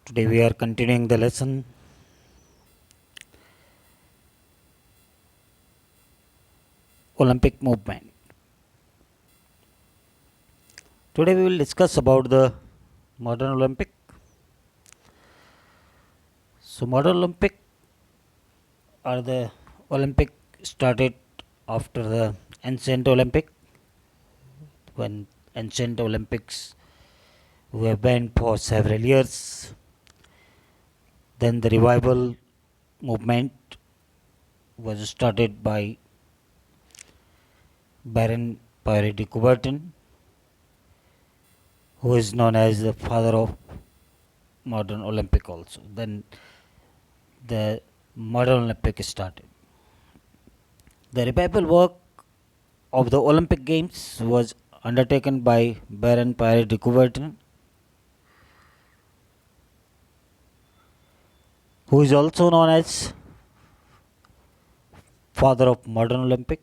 Today we are continuing the lesson Olympic movement. Today we will discuss about the modern Olympic. So modern Olympic are the Olympic started after the ancient Olympic, when ancient Olympics were banned for several years. Then the revival movement was started by Baron Pierre de Coubertin, who is known as the father of modern Olympic also. Then the modern Olympic started. The revival work of the Olympic Games was undertaken by Baron Pierre de Coubertin, who is also known as father of modern Olympic.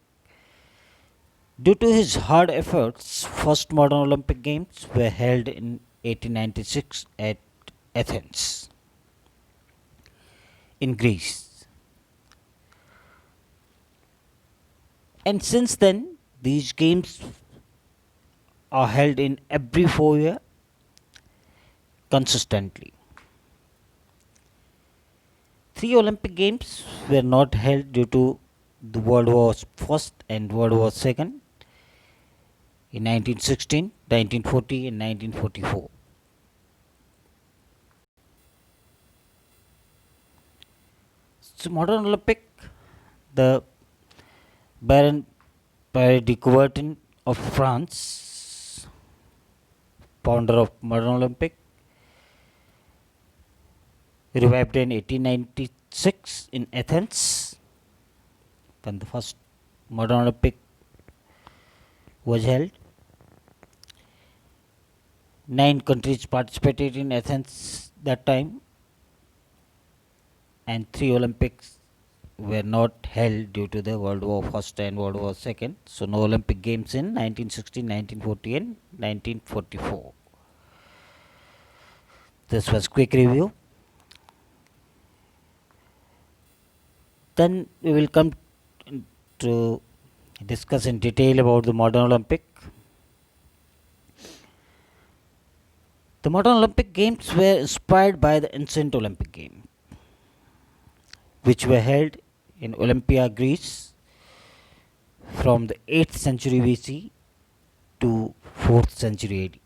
Due to his hard efforts, first modern Olympic Games were held in 1896 at Athens in Greece. And since then, these games are held in every 4 years consistently. 3 Olympic Games were not held due to the World War First and World War Second in 1916, 1940, and 1944. So, modern Olympic, the Baron Pierre de Coubertin of France, founder of modern Olympic, revived in 1896 in Athens, when the first modern Olympic was held. 9 countries participated in Athens that time, and 3 Olympics were not held due to the World War First and World War Second. So no Olympic Games in 1916, 1940, and 1944. This was quick review. Then we will come to discuss in detail about the modern Olympic. The modern Olympic Games were inspired by the ancient Olympic Games, which were held in Olympia, Greece from the 8th century BC to 4th century AD.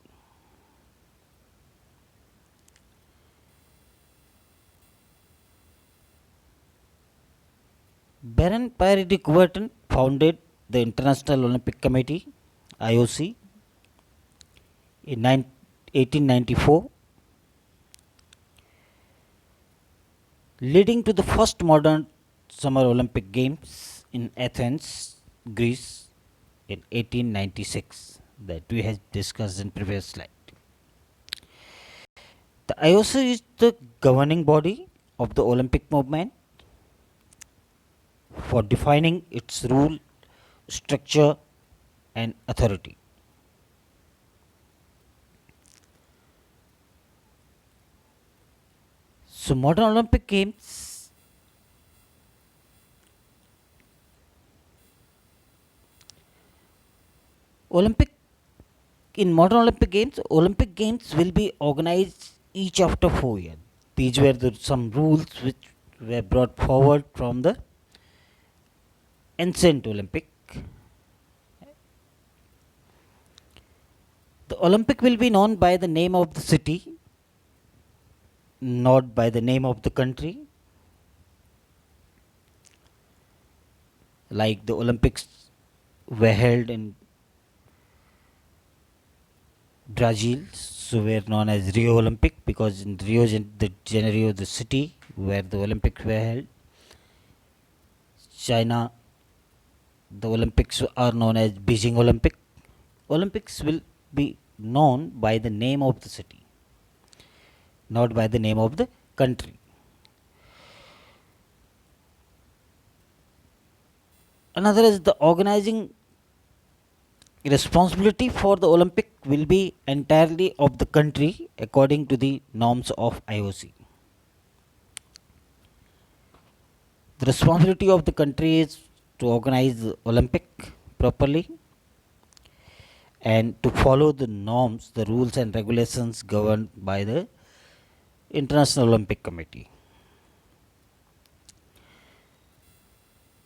Baron Pierre de Coubertin founded the International Olympic Committee (IOC) in 1894, leading to the first modern Summer Olympic Games in Athens, Greece in 1896, that we have discussed in previous slide. The IOC is the governing body of the Olympic movement for defining its rule, structure, and authority. So modern Olympic Games Olympic in modern Olympic Games will be organized each after 4 years. These were some rules which were brought forward from the ancient Olympic. The Olympic will be known by the name of the city, not by the name of the country. Like the Olympics were held in Brazil, so were known as Rio Olympic, because in Rio de Janeiro, the city where the Olympics were held. China, the Olympics are known as Beijing Olympic. Olympics will be known by the name of the city, not by the name of the country. Another is the organizing responsibility for the Olympic will be entirely of the country according to the norms of IOC. The responsibility of the country is to organize the Olympic properly and to follow the norms, the rules and regulations governed by the International Olympic Committee.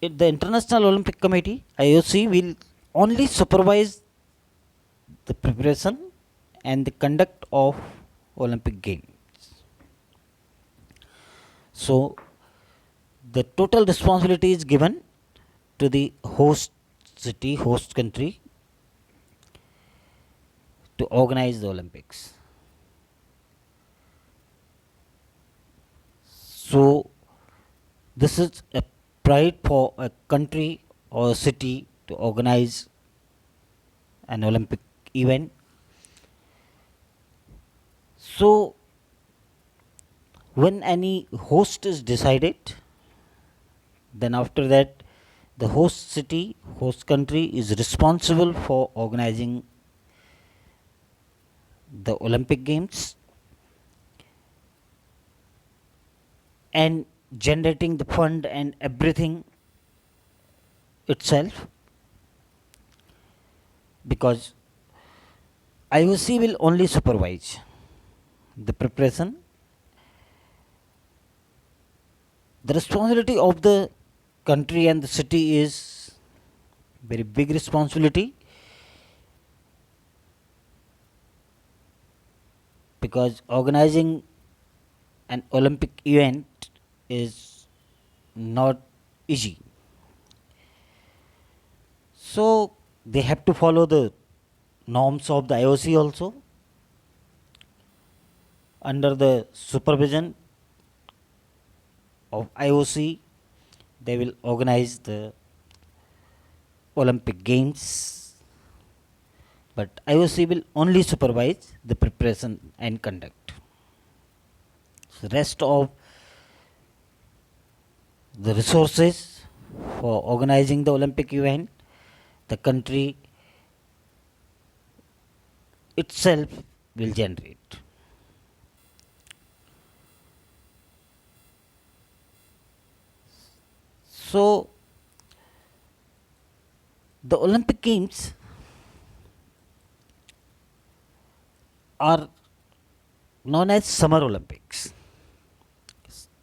The International Olympic Committee (IOC) will only supervise the preparation and the conduct of Olympic Games. So, the total responsibility is given to the host city, host country to organize the Olympics. So, this is a pride for a country or a city to organize an Olympic event. So, when any host is decided, then after that, the host city, host country is responsible for organizing the Olympic Games and generating the fund and everything itself, because IOC will only supervise the preparation. The responsibility of the country and the city is very big responsibility, because organizing an Olympic event is not easy. So they have to follow the norms of the IOC also. Under the supervision of IOC, they will organize the Olympic Games, but IOC will only supervise the preparation and conduct. So rest of the resources for organizing the Olympic event, the country itself will generate. So, the Olympic Games are known as Summer Olympics.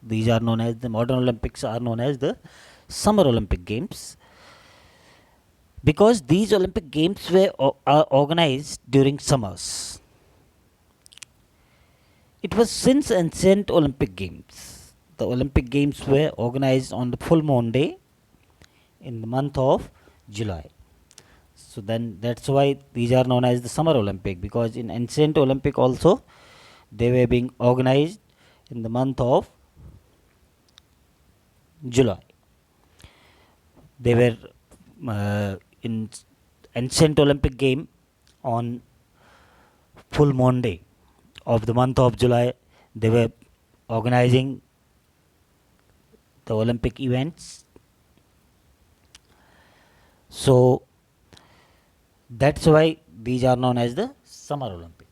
These are known as the modern Olympics, are known as the Summer Olympic Games, because these Olympic Games are organized during summers. It was since ancient Olympic Games. The Olympic Games were organized on the full moon day in the month of July. So then that's why these are known as the Summer Olympic, because in ancient Olympic also they were being organized in the month of July. They were in ancient Olympic game on full moon day of the month of July. They were organizing the Olympic events. So that's why these are known as the Summer Olympic.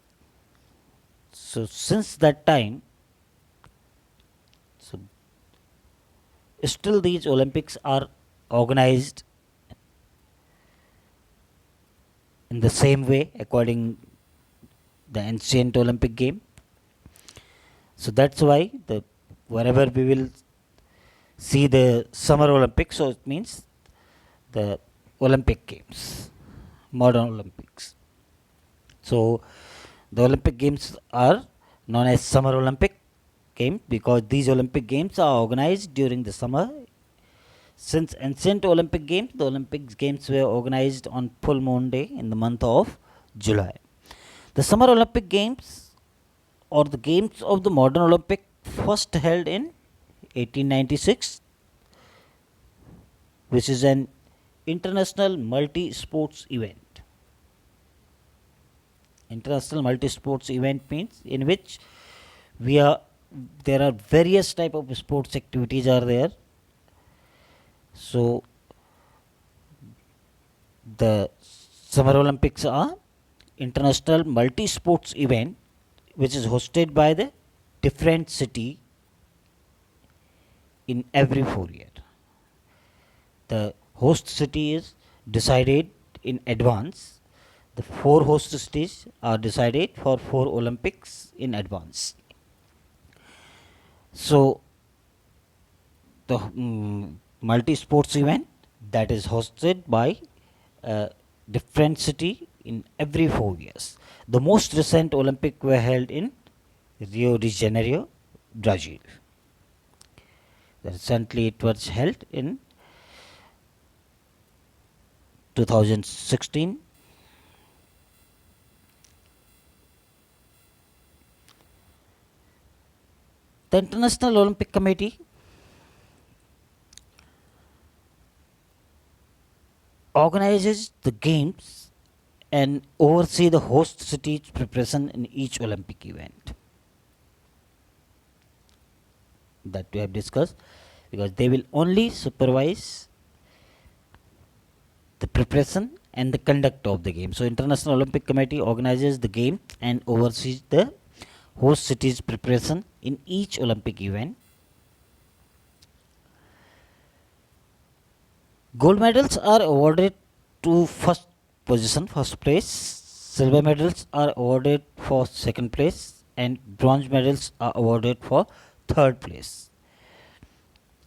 So since that time, so still these Olympics are organized in the same way according the ancient Olympic game. So that's why the wherever we will see the Summer Olympics, so it means the Olympic Games, modern Olympics. So the Olympic Games are known as Summer Olympic Games because these Olympic Games are organized during the summer. Since ancient Olympic Games, the Olympic Games were organized on full moon day in the month of July. The Summer Olympic Games or the Games of the Modern Olympic first held in 1896, which is an international multi-sports event. International multi-sports event means in which there are various type of sports activities are there. So the Summer Olympics are international multi-sports event which is hosted by the different city in every 4 year. The host city is decided in advance. The four host cities are decided for 4 Olympics in advance. So the multi-sports event that is hosted by a different city in every 4 years. The most recent Olympic were held in Rio de Janeiro, Brazil. Recently, it was held in 2016. The International Olympic Committee organizes the games and oversee the host city's preparation in each Olympic event that we have discussed, because they will only supervise the preparation and the conduct of the game. So International Olympic Committee organizes the game and oversees the host city's preparation in each Olympic event. Gold medals are awarded to first place. Silver medals are awarded for second place, and bronze medals are awarded for third place.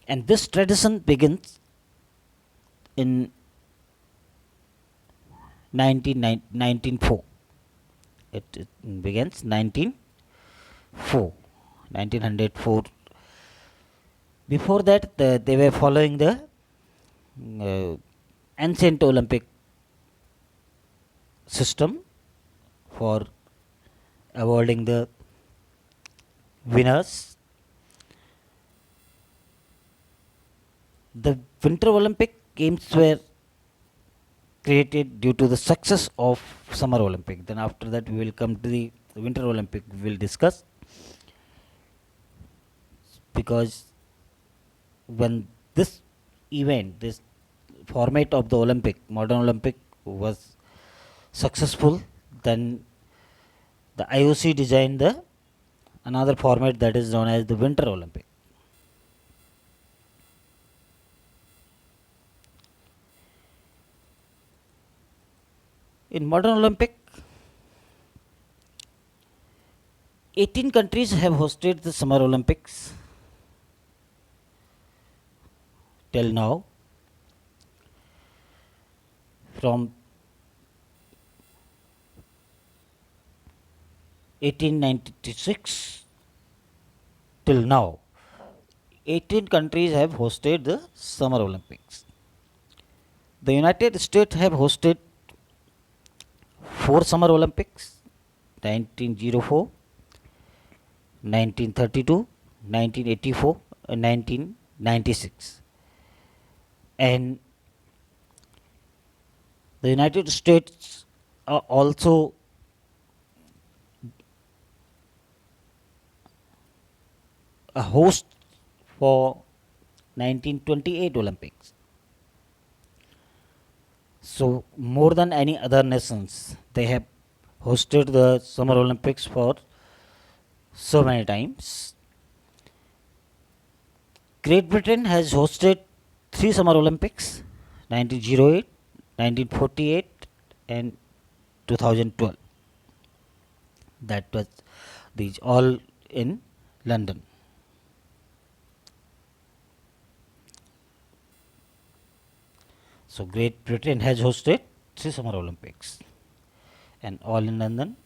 And this tradition begins in 1904. It begins 1904. Before that, they were following the ancient Olympic system for awarding the winners. The Winter Olympic Games were created due to the success of Summer Olympic. Then after that we will come to the Winter Olympic we will discuss, because when this event, this format of the Olympic, modern Olympic, was successful, then the IOC designed the another format that is known as the Winter Olympic. In modern Olympic, 18 countries have hosted the Summer Olympics till now. From 1896 till now, 18 countries have hosted the Summer Olympics. The United States have hosted 4 Summer Olympics: 1904, 1932, 1984, and 1996. And the United States are also a host for 1928 Olympics. So more than any other nations, they have hosted the Summer Olympics for so many times. Great Britain has hosted 3 Summer Olympics: 1908, 1948, and 2012. That was these all in London. So Great Britain has hosted 3 Summer Olympics and all in London.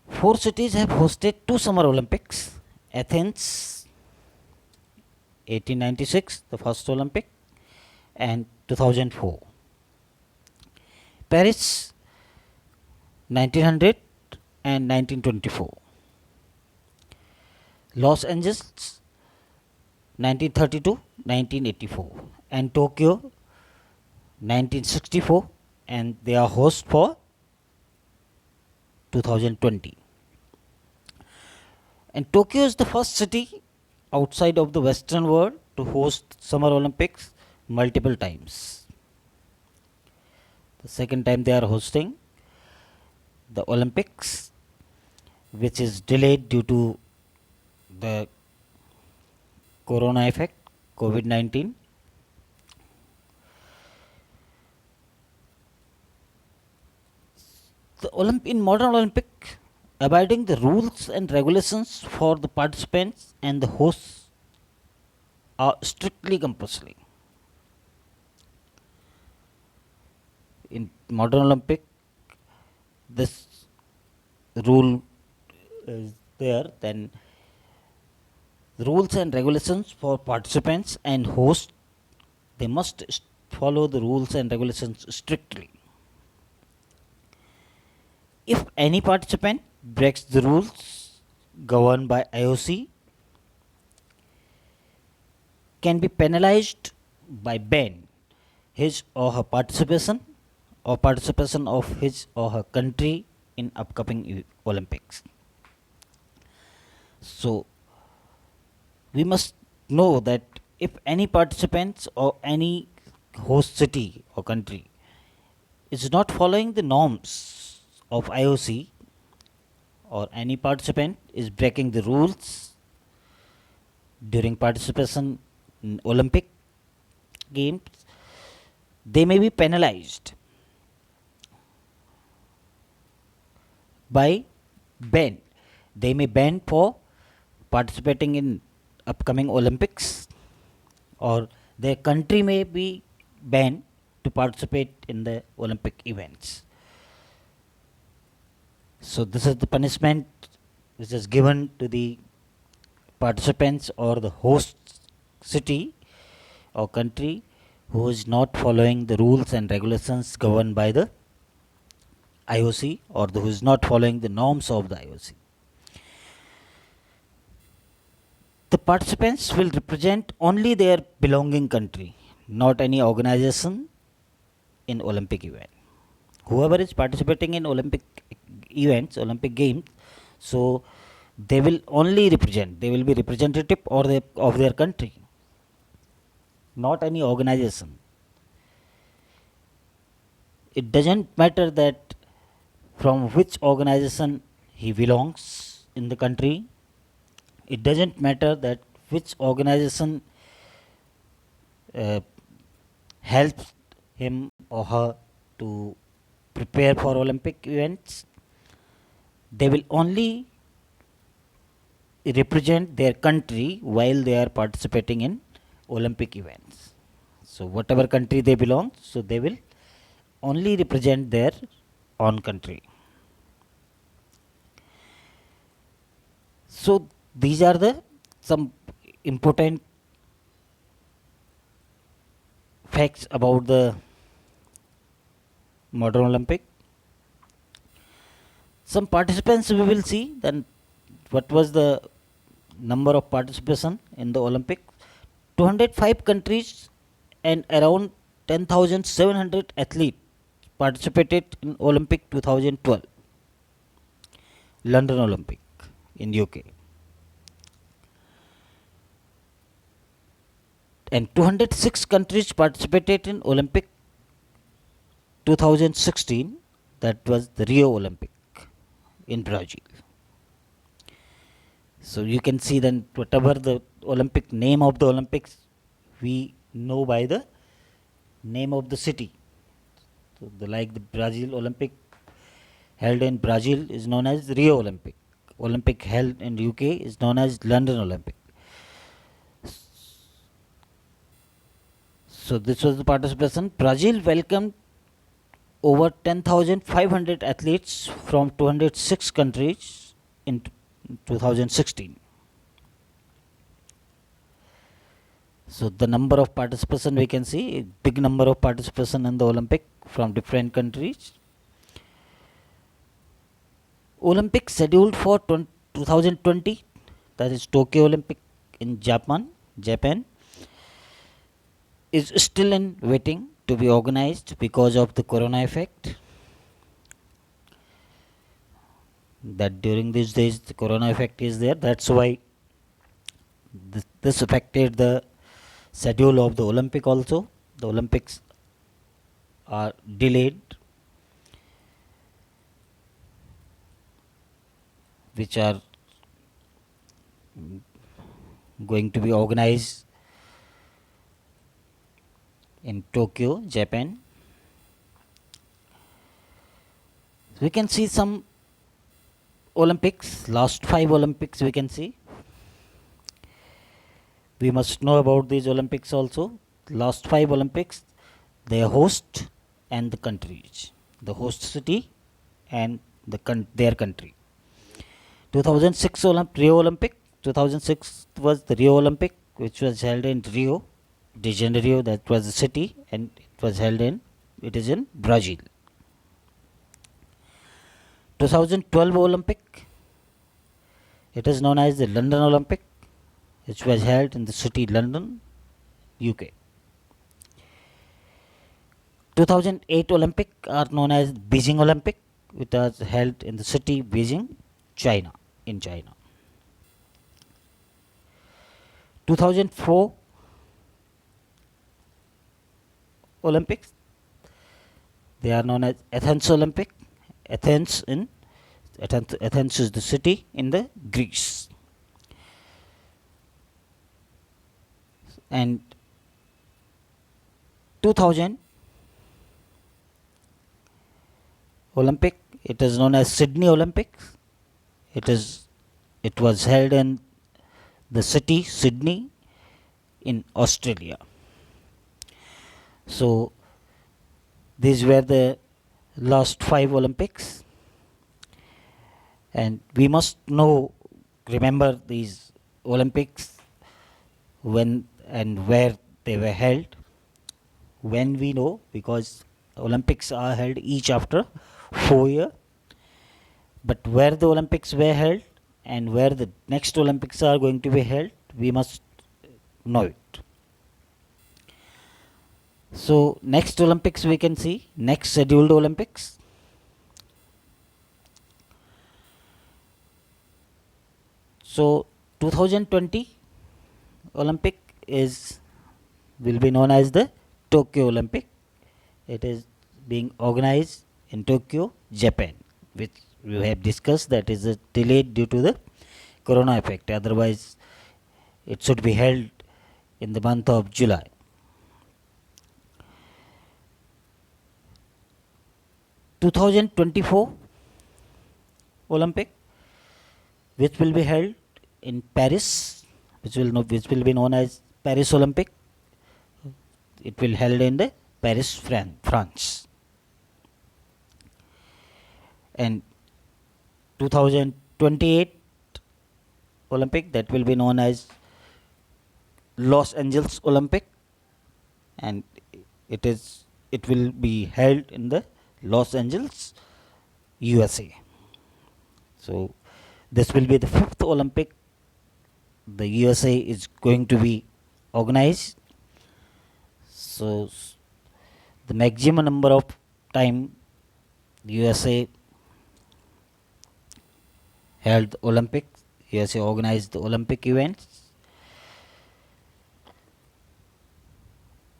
4 cities have hosted 2 Summer Olympics: Athens 1896, the first Olympic, and 2004. Paris 1900 and 1924. Los Angeles 1932, 1984, and Tokyo 1964, and they are host for 2020. And Tokyo is the first city outside of the Western world to host Summer Olympics multiple times. the second time they are hosting the Olympics, which is delayed due to the corona effect, COVID 19. In modern Olympic, abiding the rules and regulations for the participants and the hosts are strictly compulsory. In modern Olympic, this rule is there. Then rules and regulations for participants and hosts, they must follow the rules and regulations strictly. If any participant breaks the rules governed by IOC, can be penalized by ban his or her participation or participation of his or her country in upcoming Olympics. So we must know that if any participants or any host city or country is not following the norms of IOC, or any participant is breaking the rules during participation in Olympic games, they may be penalized by ban. They may ban for participating in upcoming Olympics, or their country may be banned to participate in the Olympic events. So this is the punishment which is given to the participants or the host city or country who is not following the rules and regulations governed by the IOC, or who is not following the norms of the IOC. The participants will represent only their belonging country, not any organization in Olympic event. Whoever is participating in Olympic events, Olympic games, so they will only represent, they will be representative of their country, not any organization. It doesn't matter that from which organization he belongs in the country. It doesn't matter that which organization helps him or her to prepare for Olympic events. They will only represent their country while they are participating in Olympic events. So whatever country they belong, so they will only represent their own country. So these are the some important facts about the modern Olympic. Some participants we will see. Then what was the number of participation in the Olympic? 205 countries and around 10,700 athletes participated in Olympic 2012, London Olympic in UK. And 206 countries participated in Olympic 2016, that was the Rio Olympic in Brazil. So you can see then whatever the Olympic name of the Olympics, we know by the name of the city. So like the Brazil Olympic held in Brazil is known as Rio Olympic. Olympic held in UK is known as London Olympic. So this was the participation. Brazil welcomed over 10,500 athletes from 206 countries in 2016. So the number of participation we can see, big number of participation in the Olympic from different countries. Olympic scheduled for 2020, that is Tokyo Olympic in Japan, is still in waiting to be organized because of the corona effect. That during these days the corona effect is there. That's why this affected the schedule of the Olympic also. The Olympics are delayed, which are going to be organized in Tokyo, Japan. We can see some Olympics, last 5 Olympics we can see. We must know about these Olympics also. Last 5 Olympics, their host and the countries, the host city and their country. 2006 Rio Olympic. 2006 was the Rio Olympic, which was held in Rio de Janeiro. That was the city, and it was held in. It is in Brazil. 2012 Olympic. It is known as the London Olympic, which was held in the city London, UK. 2008 Olympic are known as Beijing Olympic, which was held in the city Beijing, China, in China. 2004 Olympics, they are known as Athens Olympic. Athens is the city in the Greece. And 2000 Olympic, it is known as Sydney Olympics. It was held in the city Sydney in Australia. So these were the last 5 Olympics, and we must remember these Olympics, when and where they were held. When we know, because Olympics are held each after 4 years, but where the Olympics were held and where the next Olympics are going to be held, we must know it. So next Olympics we can see, next scheduled Olympics. So 2020 Olympic will be known as the Tokyo Olympic. It is being organized in Tokyo, Japan, which we have discussed that is delayed due to the corona effect. Otherwise, it should be held in the month of July. (2024) Olympic, which will be held in Paris, which will be known as Paris Olympic. It will held in the Paris, France. And 2028 Olympic, that will be known as Los Angeles Olympic, and it will be held in the Los Angeles, USA. So this will be the 5th Olympic the USA is going to be organized. So the maximum number of time USA held the Olympics, USA organized the Olympic events.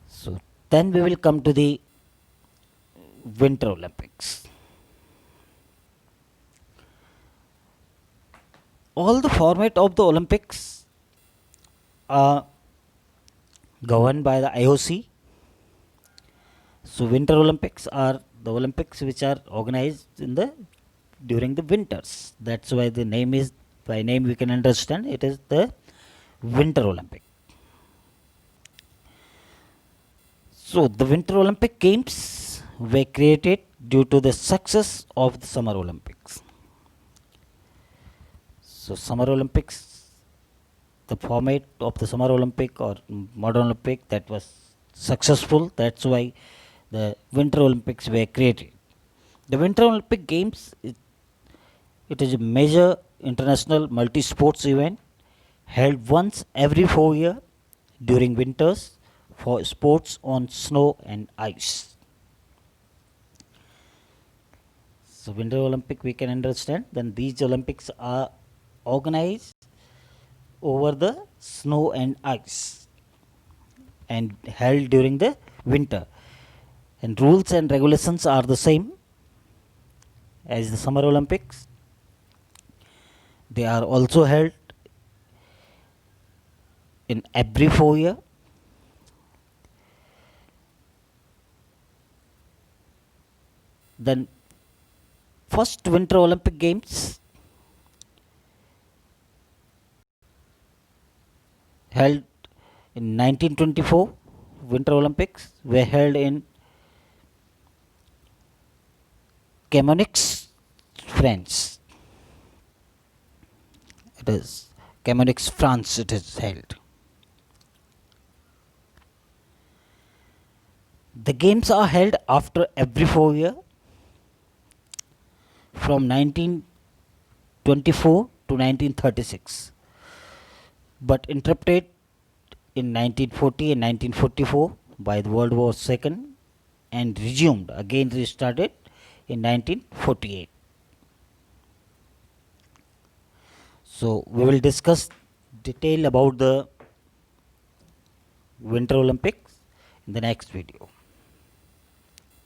So then we will come to the Winter Olympics. All the format of the Olympics are governed by the IOC. So Winter Olympics are the Olympics which are organized during the winters. That's why the name is, by name we can understand it is the Winter Olympic. So the Winter Olympic Games were created due to the success of the Summer Olympics. So Summer Olympics, the format of the Summer Olympic or Modern Olympic, that was successful. That's why the Winter Olympics were created. The Winter Olympic Games, it is a major international multi-sports event held once every 4 years during winters for sports on snow and ice. So Winter Olympic we can understand, then these Olympics are organized over the snow and ice and held during the winter. and rules and regulations are the same as the Summer Olympics. They are also held in every 4 years. Then first Winter Olympic Games held in 1924. Winter Olympics were held in Chamonix, France. It is Chamonix, France. It is held. The games are held after every 4 years from 1924 to 1936, but interrupted in 1940 and 1944 by the World War II and resumed again restarted in 1948. So we will discuss detail about the Winter Olympics in the next video.